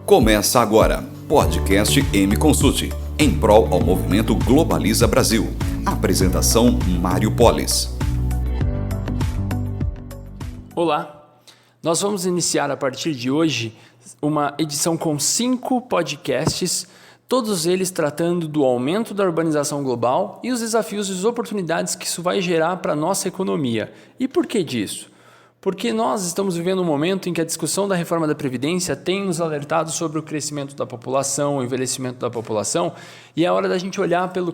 Começa agora, podcast M Consult, em prol ao movimento Globaliza Brasil. Apresentação Mário Polis. Olá, nós vamos iniciar a partir de hoje uma edição com 5 podcasts, todos eles tratando do aumento da urbanização global e os desafios e as oportunidades que isso vai gerar para a nossa economia. E por que disso? Porque nós estamos vivendo um momento em que a discussão da reforma da Previdência tem nos alertado sobre o crescimento da população, o envelhecimento da população, e é hora da gente olhar pelo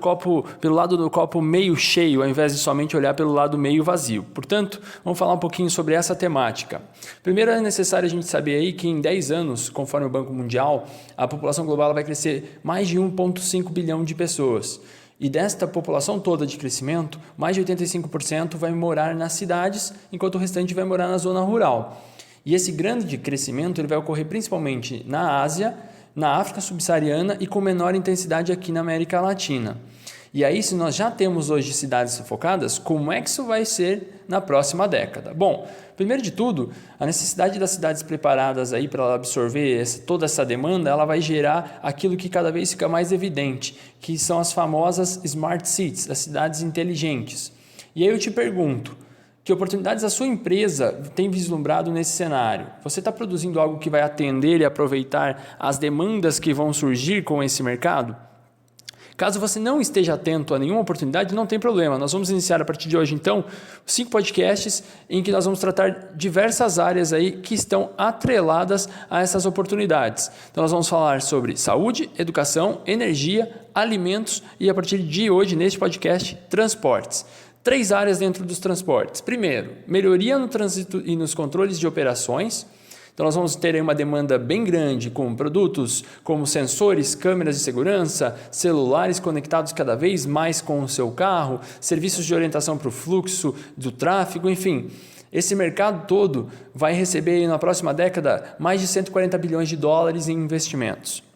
lado do copo meio cheio, ao invés de somente olhar pelo lado meio vazio. Portanto, vamos falar um pouquinho sobre essa temática. Primeiro, é necessário a gente saber aí que em 10 anos, conforme o Banco Mundial, a população global vai crescer mais de 1,5 bilhão de pessoas. E desta população toda de crescimento, mais de 85% vai morar nas cidades, enquanto o restante vai morar na zona rural. E esse grande crescimento ele vai ocorrer principalmente na Ásia, na África subsaariana e com menor intensidade aqui na América Latina. E aí, se nós já temos hoje cidades sufocadas, como é que isso vai ser na próxima década? Bom, primeiro de tudo, a necessidade das cidades preparadas aí para absorver toda essa demanda, ela vai gerar aquilo que cada vez fica mais evidente, que são as famosas Smart Cities, as cidades inteligentes. E aí eu te pergunto, que oportunidades a sua empresa tem vislumbrado nesse cenário? Você está produzindo algo que vai atender e aproveitar as demandas que vão surgir com esse mercado? Caso você não esteja atento a nenhuma oportunidade, não tem problema. Nós vamos iniciar a partir de hoje, então, 5 podcasts em que nós vamos tratar diversas áreas aí que estão atreladas a essas oportunidades. Então, nós vamos falar sobre saúde, educação, energia, alimentos e, a partir de hoje, neste podcast, transportes. 3 áreas dentro dos transportes. Primeiro, melhoria no trânsito e nos controles de operações. Então, nós vamos ter aí uma demanda bem grande com produtos como sensores, câmeras de segurança, celulares conectados cada vez mais com o seu carro, serviços de orientação para o fluxo do tráfego, enfim. Esse mercado todo vai receber na próxima década mais de 140 bilhões de dólares em investimentos.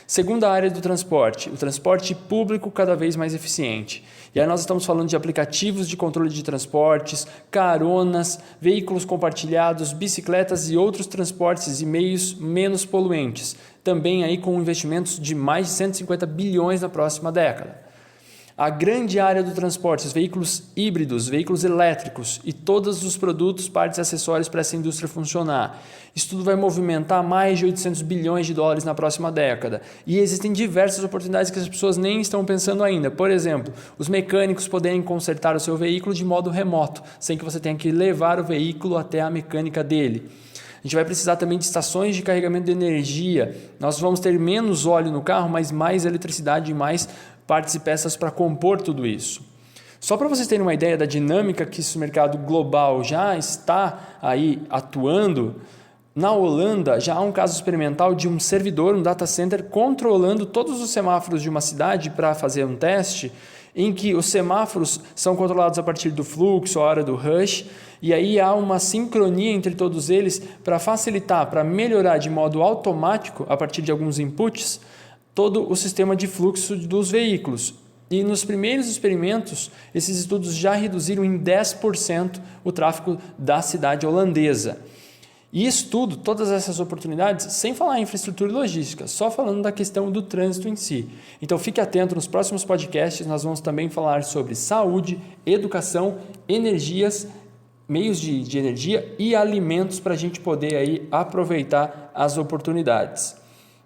Segunda área do transporte, o transporte público cada vez mais eficiente. E aí nós estamos falando de aplicativos de controle de transportes, caronas, veículos compartilhados, bicicletas e outros transportes e meios menos poluentes. Também aí com investimentos de mais de 150 bilhões na próxima década. A grande área do transporte, os veículos híbridos, veículos elétricos e todos os produtos, partes e acessórios para essa indústria funcionar. Isso tudo vai movimentar mais de 800 bilhões de dólares na próxima década. E existem diversas oportunidades que as pessoas nem estão pensando ainda. Por exemplo, os mecânicos poderem consertar o seu veículo de modo remoto, sem que você tenha que levar o veículo até a mecânica dele. A gente vai precisar também de estações de carregamento de energia. Nós vamos ter menos óleo no carro, mas mais eletricidade e mais partes e peças para compor tudo isso. Só para vocês terem uma ideia da dinâmica que esse mercado global já está aí atuando, na Holanda já há um caso experimental de um servidor, um data center, controlando todos os semáforos de uma cidade para fazer um teste, em que os semáforos são controlados a partir do fluxo, a hora do rush, e aí há uma sincronia entre todos eles para facilitar, para melhorar de modo automático, a partir de alguns inputs, todo o sistema de fluxo dos veículos. E nos primeiros experimentos, esses estudos já reduziram em 10% o tráfego da cidade holandesa. E isso tudo, todas essas oportunidades, sem falar em infraestrutura e logística, só falando da questão do trânsito em si. Então fique atento, nos próximos podcasts nós vamos também falar sobre saúde, educação, energias, meios de energia e alimentos para a gente poder aí aproveitar as oportunidades.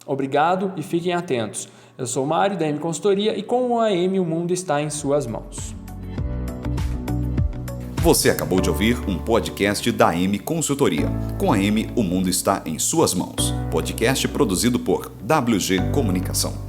Obrigado e fiquem atentos. Eu sou o Mário da M Consultoria e com o AM o mundo está em suas mãos. Você acabou de ouvir um podcast da M Consultoria. Com a M, o mundo está em suas mãos. Podcast produzido por WG Comunicação.